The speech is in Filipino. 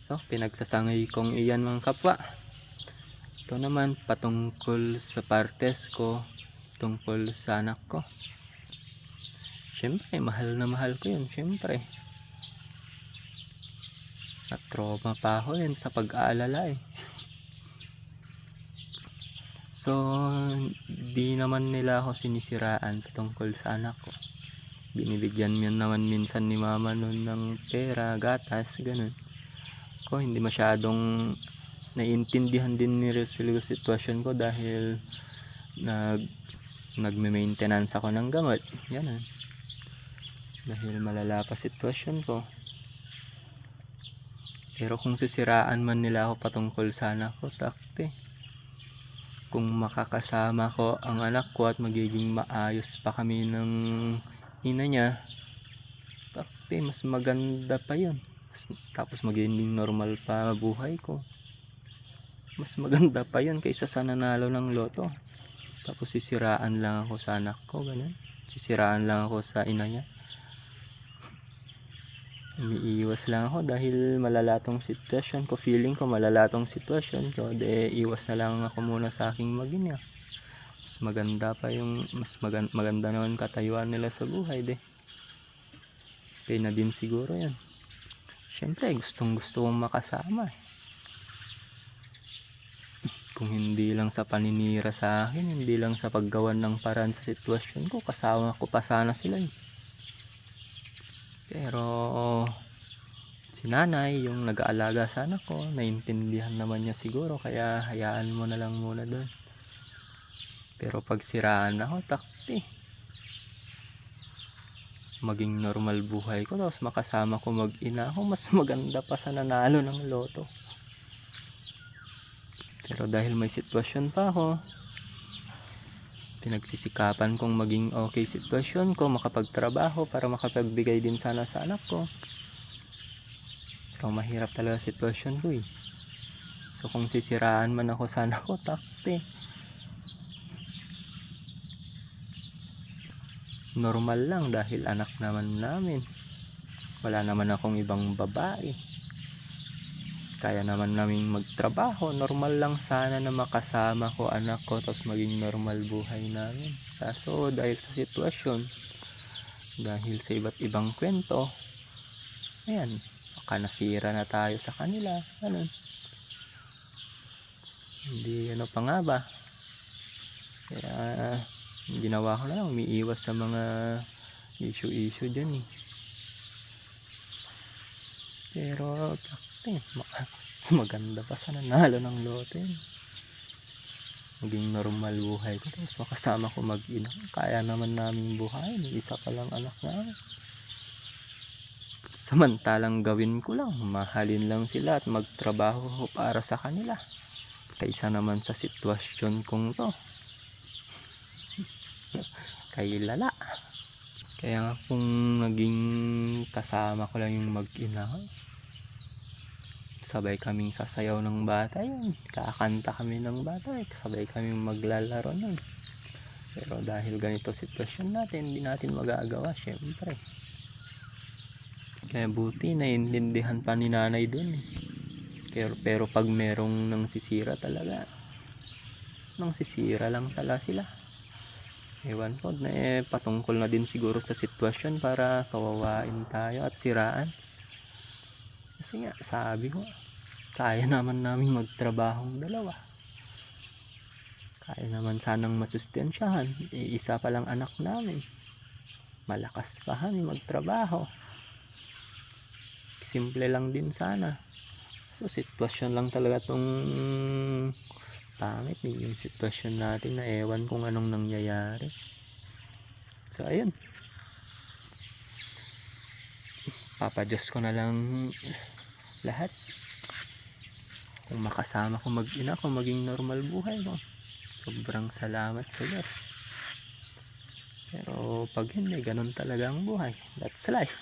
So, pinagsasangay kong iyan mga kapwa. Ito naman patungkol sa partes ko, tungkol sa anak ko. Siyempre, mahal na mahal ko yun, siyempre. At trauma pa ako yun sa pag-aalala eh. So, di naman nila ako sinisiraan patungkol sa anak ko. Binibigyan mo naman minsan ni mama nun ng pera, gatas, ganun. Ko hindi masyadong naiintindihan din nila yung sitwasyon ko dahil nagme-maintenance ako ng gamot, ganun. Dahil malala pa sitwasyon ko. Pero kung sisiraan man nila ako patungkol sa anak ko, takte. Kung makakasama ko ang anak ko at magiging maayos pa kami ng ina niya, takte, mas maganda pa yun. Tapos magiging normal pa buhay ko. Mas maganda pa yun kaysa sa nanalo ng loto. Tapos sisiraan lang ako sa anak ko, ganun. Sisiraan lang ako sa ina niya. Umiiwas lang ako dahil malalatong sitwasyon ko. Feeling ko malalatong sitwasyon ko. De iwas na lang ako muna sa aking mag-ina. Mas maganda pa yung maganda naman katayuan nila sa buhay, de. Kaya na din siguro yan. Siyempre gustong gusto kong makasama. Kung hindi lang sa paninira sa akin, hindi lang sa paggawan ng paraan sa sitwasyon ko, kasama ko pa sana sila eh. Pero si nanay, yung nag-aalaga sa anak ko, naintindihan naman niya siguro, kaya hayaan mo na lang muna doon. Pero pag siraan ako, takti. Maging normal buhay ko, tapos makasama ko mag-ina ako, mas maganda pa sa nanalo ng loto. Pero dahil may sitwasyon pa ako, pinagsisikapan kong maging okay sitwasyon ko, makapagtrabaho para makapagbigay din sana sa anak ko. Pero mahirap talaga sitwasyon ko eh. So kung sisiraan man ako sa anak ko, takte. Normal lang dahil anak naman namin. Wala naman akong ibang babae. Kaya naman namin magtrabaho. Normal lang sana na makasama ko anak ko, tapos maging normal buhay namin. Kaso dahil sa sitwasyon, dahil sa iba't ibang kwento, ayan, baka nasira na tayo sa kanila, ganun. Hindi ano pa nga ba. Kaya ginawa ko na lang, umiiwas sa mga issue dyan eh. Pero mas maganda pa sa nanalo ng loto yun. Maging normal buhay ko, tapos makasama ko mag-ina. Kaya naman namin buhay, isa pa lang anak namin. Samantalang gawin ko lang, mahalin lang sila at magtrabaho ko para sa kanila, kaysa naman sa sitwasyon kong to. Kay lala. Kaya kung naging kasama ko lang yung mag-ina, sabay kaming sasayaw ng bata yun, kakanta kami ng bata, sabay kaming maglalaro nun. Pero dahil ganito sitwasyon natin, hindi natin magagawa syempre. Kaya buti naiintindihan pa ni nanay dun eh. Pero pag merong nang sisira talaga, nang sisira lang talaga sila. Ewan ko na patungkol na din siguro sa sitwasyon para kawawain tayo at siraan. Kasi nga sabi ko, kaya naman namin magtrabahong dalawa. Kaya naman sanang masustensyahan. Isa pa lang anak namin. Malakas pa kami magtrabaho. Simple lang din sana. So sitwasyon lang talaga tong pangit yung sitwasyon natin na ewan kung anong nangyayari. So ayun, papadyos ko na lang lahat. Kung makasama ko mag-ina ko, maging normal buhay ko, sobrang salamat sa Diyos. Pero pag hindi, ganun talaga ang buhay. That's life.